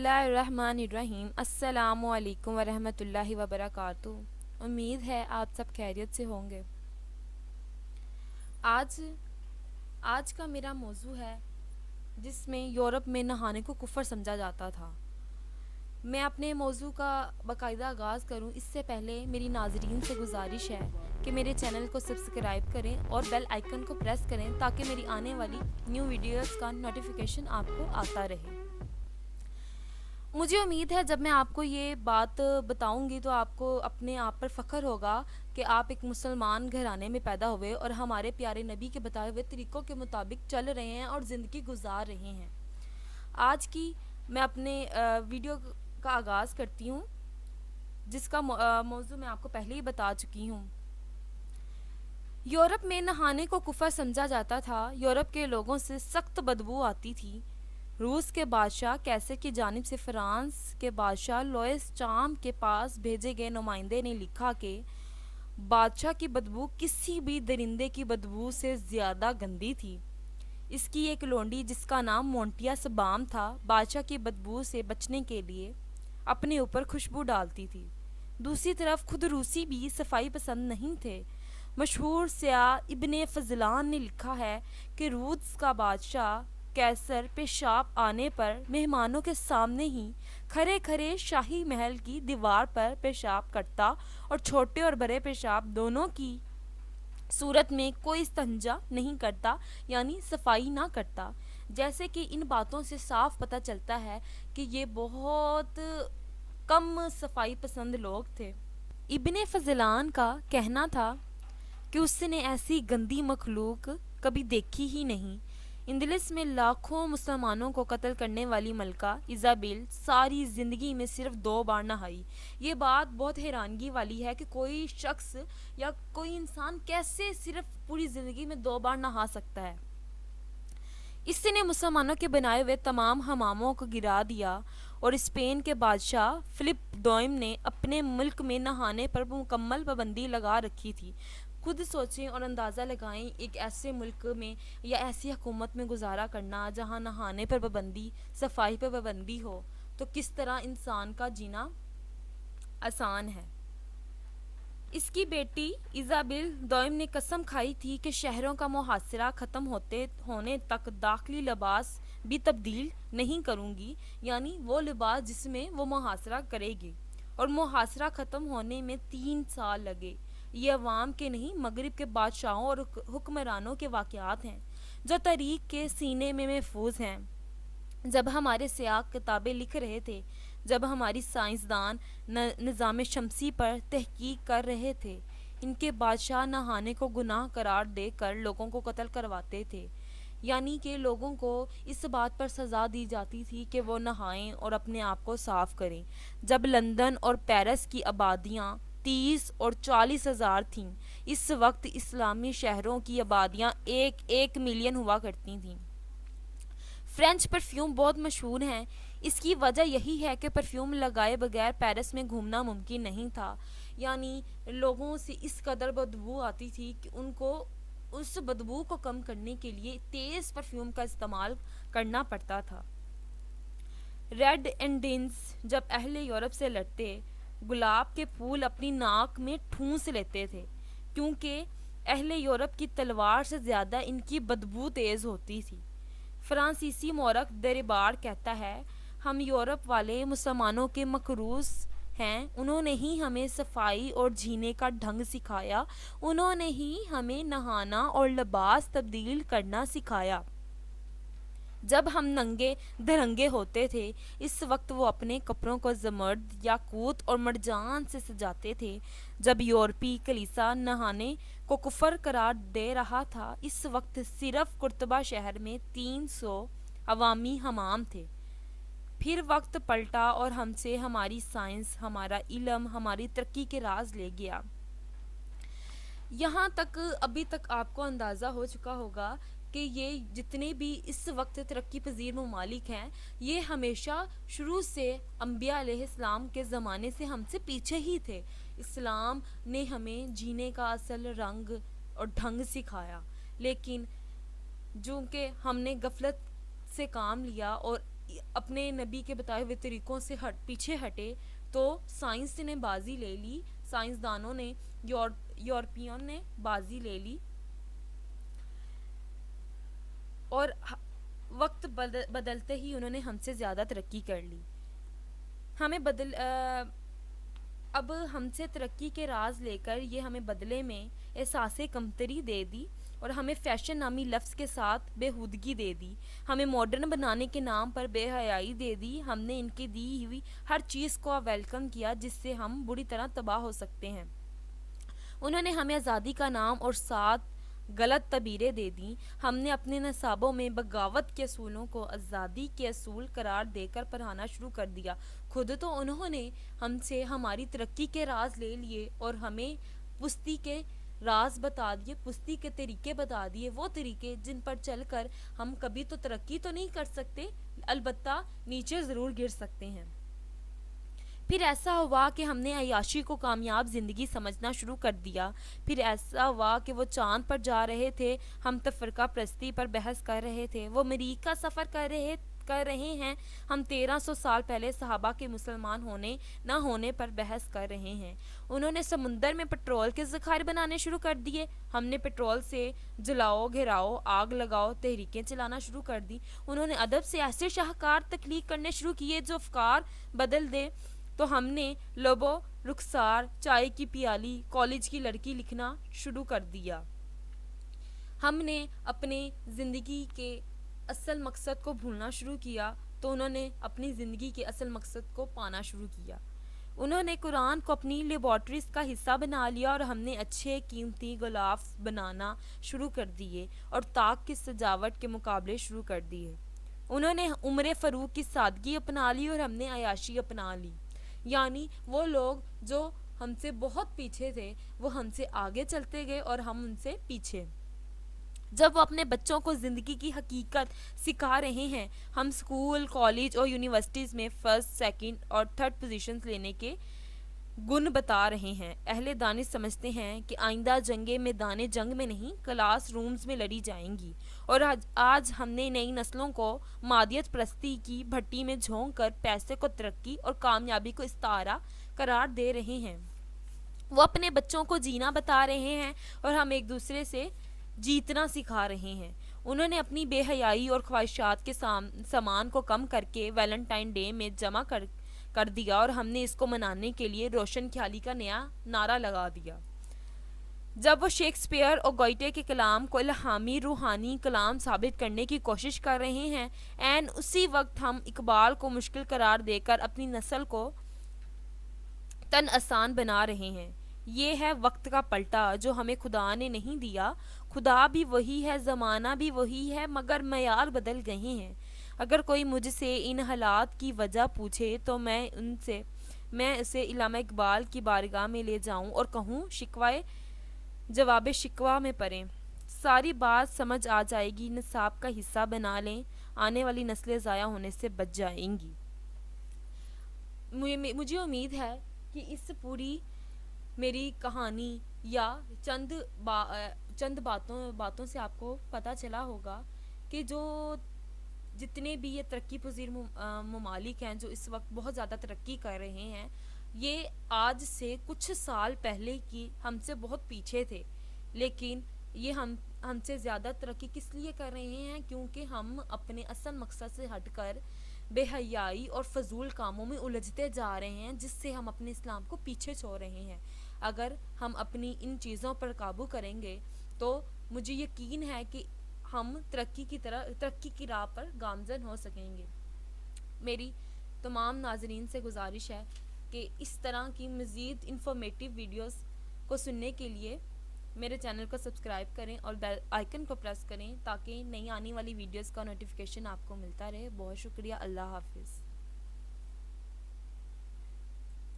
बिस्मिल्लाहिर्रहमानिर्रहीम। अस्सलामु अलैकुम वरहमतुल्लाहि वबरकातुहू। उम्मीद है आप सब खैरियत से होंगे। आज आज का मेरा मौजू है जिसमें यूरोप में नहाने को कुफर समझा जाता था। मैं अपने मौजू का बाकायदा आगाज़ करूं इससे पहले मेरी नाज़रीन से गुजारिश है कि मेरे चैनल को सब्सक्राइब करें और बेल आइकन को प्रेस करें ताकि मेरी आने वाली न्यू वीडियोस का नोटिफिकेशन आपको आता रहे। मुझे उम्मीद है जब मैं आपको ये बात बताऊंगी तो आपको अपने आप पर फ़ख्र होगा कि आप एक मुसलमान घराने में पैदा हुए और हमारे प्यारे नबी के बताए हुए तरीक़ों के मुताबिक चल रहे हैं और ज़िंदगी गुजार रहे हैं। आज की मैं अपने वीडियो का आगाज़ करती हूँ जिसका मौजू मैं आपको पहले ही बता चुकी हूँ। यूरोप में नहाने को कुफर समझा जाता था। यूरोप के लोगों से सख्त बदबू आती थी। रूस के बादशाह कैसर की जानिब से फ्रांस के बादशाह लुईस चाम के पास भेजे गए नुमाइंदे ने लिखा कि बादशाह की बदबू किसी भी दरिंदे की बदबू से ज़्यादा गंदी थी। इसकी एक लोंडी जिसका नाम मोंटिया सबाम था बादशाह की बदबू से बचने के लिए अपने ऊपर खुशबू डालती थी। दूसरी तरफ खुद रूसी भी सफाई पसंद नहीं थे। मशहूर स्याह इब्ने फजलान ने लिखा है कि रूस का बादशाह कैसर पेशाब आने पर मेहमानों के सामने ही खरे खरे शाही महल की दीवार पर पेशाब करता और छोटे और बड़े पेशाब दोनों की सूरत में कोई इस्तंजा नहीं करता, यानी सफाई ना करता। जैसे कि इन बातों से साफ पता चलता है कि ये बहुत कम सफाई पसंद लोग थे। इब्ने फजलान का कहना था कि उसने ऐसी गंदी मखलूक कभी देखी ही नहीं। इंदलिस में लाखों मुसलमानों को कत्ल करने वाली मलका इज़ाबेल सारी ज़िंदगी में सिर्फ 2 बार नहाई। ये बात बहुत हैरानगी वाली है कि कोई शख्स या कोई इंसान कैसे सिर्फ पूरी ज़िंदगी में 2 बार नहा सकता है। इसने मुसलमानों के बनाए हुए तमाम हमामों को गिरा दिया और स्पेन के बादशाह फिलिप दोइम ने अपने मुल्क में नहाने पर मुकम्मल पाबंदी लगा रखी थी। खुद सोचें और अंदाज़ा लगाएं, एक ऐसे मुल्क में या ऐसी हुकूमत में गुजारा करना जहां नहाने पर पाबंदी, सफाई पर पाबंदी हो, तो किस तरह इंसान का जीना आसान है। इसकी बेटी इज़ाबेल दोइम ने कसम खाई थी कि शहरों का मुहासरा ख़त्म होने तक दाखिली लिबास भी तब्दील नहीं करूँगी, यानी वो लिबास जिसमें वो मुहासरा करेगी। और मुहासरा ख़त्म होने में 3 साल लगे। ये अवाम के नहीं मगरिब के बादशाहों और हुक्मरानों के वाक़यात हैं जो तारीख़ के सीने में महफूज हैं। जब हमारे सियाह किताबें लिख रहे थे, जब हमारी साइंसदान निज़ाम शमसी पर तहकीक कर रहे थे, इनके बादशाह नहाने को गुनाह करार देकर लोगों को कत्ल करवाते थे। यानी कि लोगों को इस बात पर सज़ा दी जाती थी कि वो नहाएं और अपने आप को साफ़ करें। जब लंदन और पेरिस की आबादियाँ 30 और 40 हज़ार थीं, इस वक्त इस्लामी शहरों की आबादियाँ 1-1 मिलियन हुआ करती थीं। फ्रेंच परफ्यूम बहुत मशहूर हैं। इसकी वजह यही है कि परफ्यूम लगाए बगैर पेरिस में घूमना मुमकिन नहीं था। यानी लोगों से इस कदर बदबू आती थी कि उनको उस बदबू को कम करने के लिए तेज़ परफ्यूम का इस्तेमाल करना पड़ता था। रेड इंडियंस जब अहले यूरोप से लड़ते, गुलाब के फूल अपनी नाक में ठूंस लेते थे क्योंकि अहले यूरोप की तलवार से ज़्यादा इनकी बदबू तेज़ होती थी। फ्रांसीसी मौरख दरिबार कहता है, हम यूरोप वाले मुसलमानों के मकरूस हैं। उन्होंने ही हमें सफाई और जीने का ढंग सिखाया। उन्होंने ही हमें नहाना और लिबास तब्दील करना सिखाया। जब हम नंगे धरंगे होते थे, इस वक्त वो अपने कपड़ों को ज़मर्द, याकूत और मरजान से सजाते थे। जब यूरोपी कलीसा नहाने को कुफर करार दे रहा था, इस वक्त सिर्फ कुर्तबा शहर में 300 अवामी हमाम थे। फिर वक्त पलटा और हमसे हमारी साइंस, हमारा इल्म, हमारी तरक्की के राज ले गया। यहाँ तक अभी तक आपको अंदाज़ा हो चुका होगा कि ये जितने भी इस वक्त तरक्की पजीर ममालिक हैं, ये हमेशा शुरू से अम्बिया अलैहिस्सलाम के ज़माने से हमसे पीछे ही थे। इस्लाम ने हमें जीने का असल रंग और ढंग सिखाया, लेकिन जो कि हमने गफलत से काम लिया और اپنے نبی کے بتائے ہوئے طریقوں سے پیچھے ہٹے تو سائنس نے بازی لے لی، سائنسدانوں نے، یورپین نے بازی لے لی، اور وقت بدلتے ہی انہوں نے ہم سے زیادہ ترقی کر لی. ہمیں اب ہم سے ترقی کے راز لے کر یہ ہمیں بدلے میں احساس کمتری دے دی، اور ہمیں فیشن نامی لفظ کے ساتھ بےہودگی دے دی، ہمیں ماڈرن بنانے کے نام پر بے حیائی دے دی. ہم نے ان کی دی ہوئی ہر چیز کو ویلکم کیا جس سے ہم بری طرح تباہ ہو سکتے ہیں. انہوں نے ہمیں آزادی کا نام اور ساتھ غلط تعبیریں دے دیں. ہم نے اپنے نصابوں میں بغاوت کے اصولوں کو آزادی کے اصول قرار دے کر پڑھانا شروع کر دیا. خود تو انہوں نے ہم سے ہماری ترقی کے راز لے لیے اور ہمیں پستی کے راز بتا دیے، پستی کے طریقے بتا دیے، وہ طریقے جن پر چل کر ہم کبھی تو ترقی تو نہیں کر سکتے، البتہ نیچے ضرور گر سکتے ہیں. پھر ایسا ہوا کہ ہم نے عیاشی کو کامیاب زندگی سمجھنا شروع کر دیا. پھر ایسا ہوا کہ وہ چاند پر جا رہے تھے، ہم تفرقہ پرستی پر بحث کر رہے تھے. وہ مریخ کا سفر کر رہے ہیں، ہم 1300 سال پہلے صحابہ کے مسلمان ہونے نہ ہونے پر بحث کر رہے ہیں. انہوں نے سمندر میں پٹرول کے ذخائر بنانے شروع کر دیے، ہم نے پٹرول سے جلاؤ، گھراؤ، آگ لگاؤ تحریکیں چلانا شروع کر دی. انہوں نے ادب سے ایسے شاہکار تخلیق کرنے شروع کیے جو افکار بدل دے، تو ہم نے لبو رخسار، چائے کی پیالی، کالج کی لڑکی لکھنا شروع کر دیا. ہم نے اپنے زندگی کے اصل مقصد کو بھولنا شروع کیا، تو انہوں نے اپنی زندگی کے اصل مقصد کو پانا شروع کیا. انہوں نے قرآن کو اپنی لیبارٹریز کا حصہ بنا لیا اور ہم نے اچھے قیمتی غلاف بنانا شروع کر دیے اور طاق کی سجاوٹ کے مقابلے شروع کر دیے. انہوں نے عمر فاروق کی سادگی اپنا لی اور ہم نے عیاشی اپنا لی. یعنی وہ لوگ جو ہم سے بہت پیچھے تھے وہ ہم سے آگے چلتے گئے اور ہم ان سے پیچھے. جب وہ اپنے بچوں کو زندگی کی حقیقت سکھا رہے ہیں، ہم اسکول، کالج اور یونیورسٹیز میں فرسٹ، سیکنڈ اور تھرڈ پوزیشنز لینے کے گن بتا رہے ہیں. اہل دانش سمجھتے ہیں کہ آئندہ جنگیں میدان جنگ میں نہیں، کلاس رومز میں لڑی جائیں گی، اور آج ہم نے نئی نسلوں کو مادیت پرستی کی بھٹی میں جھونک کر پیسے کو ترقی اور کامیابی کو استعارہ قرار دے رہے ہیں. وہ اپنے بچوں کو جینا بتا رہے ہیں اور ہم ایک دوسرے سے جیتنا سکھا رہے ہیں. انہوں نے اپنی بے حیائی اور خواہشات کے سامان کو کم کر کے ویلنٹائن ڈے میں جمع کر دیا اور ہم نے اس کو منانے کے لیے روشن خیالی کا نیا نعرہ لگا دیا. جب وہ شیکسپیئر اور گوئٹے کے کلام کو الہامی روحانی کلام ثابت کرنے کی کوشش کر رہے ہیں، عین اسی وقت ہم اقبال کو مشکل قرار دے کر اپنی نسل کو تن آسان بنا رہے ہیں. یہ ہے وقت کا پلٹا جو ہمیں خدا نے نہیں دیا. خدا بھی وہی ہے، زمانہ بھی وہی ہے، مگر معیار بدل گئے ہیں. اگر کوئی مجھ سے ان حالات کی وجہ پوچھے تو میں اسے علامہ اقبال کی بارگاہ میں لے جاؤں اور کہوں شکوائے جواب شکوہ میں پڑھیں، ساری بات سمجھ آ جائے گی، نصاب کا حصہ بنا لیں، آنے والی نسلیں ضائع ہونے سے بچ جائیں گی. مجھے امید ہے کہ اس پوری میری کہانی یا چند باتوں سے آپ کو پتہ چلا ہوگا کہ جتنے بھی یہ ترقی پذیر ممالک ہیں جو اس وقت بہت زیادہ ترقی کر رہے ہیں، یہ آج سے کچھ سال پہلے کی ہم سے بہت پیچھے تھے. لیکن یہ ہم سے زیادہ ترقی کس لیے کر رہے ہیں؟ کیونکہ ہم اپنے اصل مقصد سے ہٹ کر بے حیائی اور فضول کاموں میں الجھتے جا رہے ہیں، جس سے ہم اپنے اسلام کو پیچھے چھوڑ رہے ہیں. اگر ہم اپنی ان چیزوں پر قابو کریں گے تو مجھے یقین ہے کہ ہم ترقی کی راہ پر گامزن ہو سکیں گے. میری تمام ناظرین سے گزارش ہے کہ اس طرح کی مزید انفارمیٹیو ویڈیوز کو سننے کے لیے میرے چینل کو سبسکرائب کریں اور بیل آئیکن کو پریس کریں تاکہ نئی آنے والی ویڈیوز کا نوٹیفیکیشن آپ کو ملتا رہے. بہت شکریہ. اللہ حافظ.